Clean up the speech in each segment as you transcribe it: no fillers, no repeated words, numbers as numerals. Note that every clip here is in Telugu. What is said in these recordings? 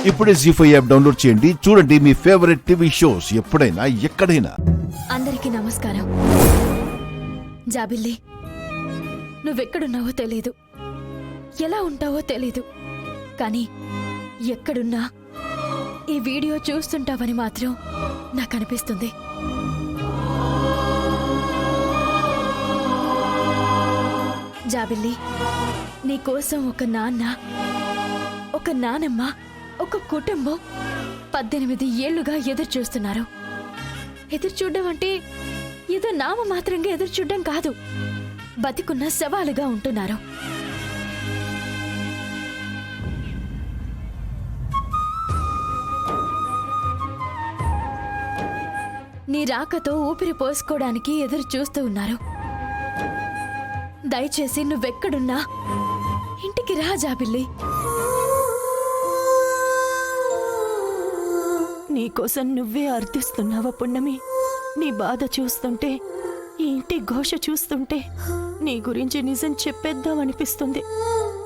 ఇప్పుడే జీ5 యాప్ డౌన్లోడ్ చేయండి. చూడండి మీ ఫేవరెట్ టీవీ షోస్ ఎప్పుడైనా ఎక్కడైనా. అందరికీ నమస్కారం. జాబిల్లి, నువ్వెక్కడున్నావో తెలీదు, ఎలా ఉంటావో తెలీదు, కానీ ఎక్కడున్నా ఈ వీడియో చూస్తుంటావని మాత్రం నాకు అనిపిస్తుంది. జాబిల్లి, నీకోసం ఒక నాన్న, ఒక నానమ్మ, ఒక కుటుంబం 18 ఏళ్లుగా ఎదురు చూస్తున్నారు. ఎదురు చూడడం అంటే ఏదో నామమాత్రంగా ఎదురు చూడడం కాదు, బతికున్న సవాలుగా ఉంటున్నారు. నీ రాకతో ఊపిరి పోసుకోవడానికి ఎదురు చూస్తూ ఉన్నారు. దయచేసి నువ్వెక్కడున్నా ఇంటికి రా జాబిల్లి. నీకోసం నువ్వే అర్థిస్తున్నావా పున్నమి? నీ బాధ చూస్తుంటే, ఈ ఇంటి ఘోష చూస్తుంటే నీ గురించి నిజం చెప్పేద్దామనిపిస్తుంది.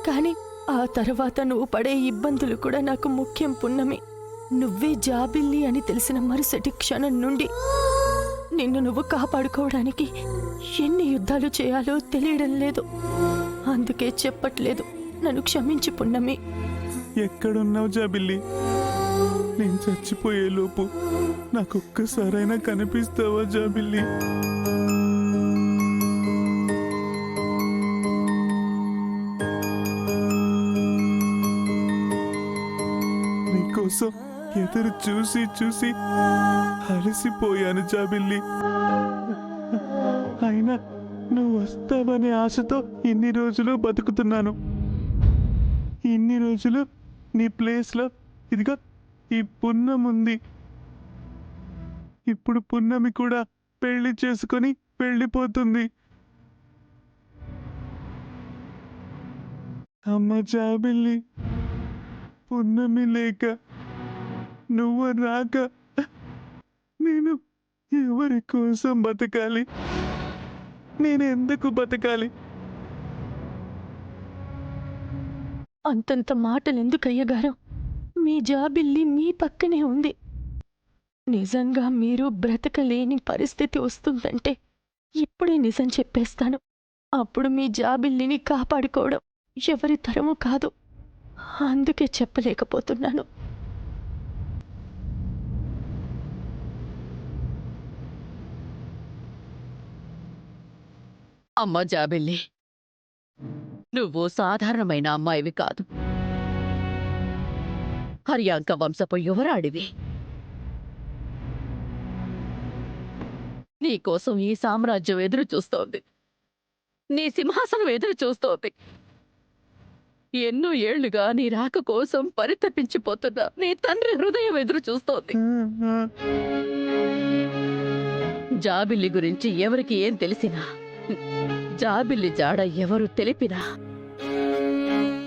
కానీ ఆ తర్వాత నువ్వు పడే ఇబ్బందులు కూడా నాకు ముఖ్యం పున్నమి. నువ్వే జాబిల్లి అని తెలిసిన మరుసటి క్షణం నుండి నిన్ను నువ్వు కాపాడుకోవడానికి ఎన్ని యుద్ధాలు చేయాలో తెలియడం లేదు. అందుకే చెప్పట్లేదు. నన్ను క్షమించి పున్నమి. ఎక్కడున్నావు జాబిల్లి? నేను చచ్చిపోయేలోపు నాకొక్కసారైనా కనిపిస్తావా జాబిల్లి? నీకోసం ఎదురు చూసి చూసి అలసిపోయాను జాబిల్లి. అయినా నువ్వు వస్తావనే ఆశతో ఇన్ని రోజులు బతుకుతున్నాను. ఇన్ని రోజులు నీ ప్లేస్లో ఇదిగో ఈ పున్నమి ఉంది. ఇప్పుడు పున్నమి కూడా పెళ్లి చేసుకొని వెళ్ళిపోతుంది. అమ్మ జాబిల్లి, పున్నమి లేక నువ్వు రాక నేను ఎవరి కోసం బతకాలి? నేను ఎందుకు బతకాలి? అంతంత మాటలెందుకయ్యగారు? మీ జాబిల్లి మీ పక్కనే ఉంది. నిజంగా మీరు బ్రతకలేని పరిస్థితి వస్తుందంటే ఇప్పుడే నిజం చెప్పేస్తాను. అప్పుడు మీ జాబిల్లిని కాపాడుకోవడం ఎవరి తరము కాదు. అందుకే చెప్పలేకపోతున్నాను. అమ్మ జాబిల్లి, నువ్వు సాధారణమైన అమ్మాయివి కాదు. హర్యాంక వంశపు యువరాడివి. నీకోసం ఈ సామ్రాజ్యం ఎదురు చూస్తోంది. నీ సింహాసనం ఎదురు చూస్తోంది. ఎన్నో ఏళ్లుగా నీ రాక కోసం పరితపించిపోతున్నా నీ తండ్రి హృదయం ఎదురు చూస్తోంది. జాబిల్లి గురించి ఎవరికి ఏం తెలిసినా, జాబిల్లి జాడ ఎవరు తెలిపినా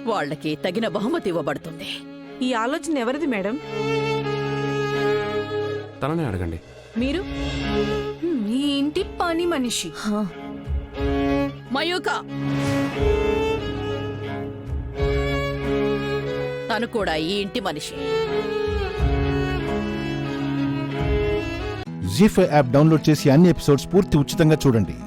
వాళ్ళకి తగిన బహుమతి ఇవ్వబడుతుంది. ఈ ఆలోచన ఎవరిది మేడం? తననే అడగండి. మీరు ఈ ఇంటి పని మనిషి. మయూక, తను కూడా ఈ ఇంటి మనిషి. జీ5 యాప్ డౌన్లోడ్ చేసి అన్ని ఎపిసోడ్స్ పూర్తి ఉచితంగా చూడండి.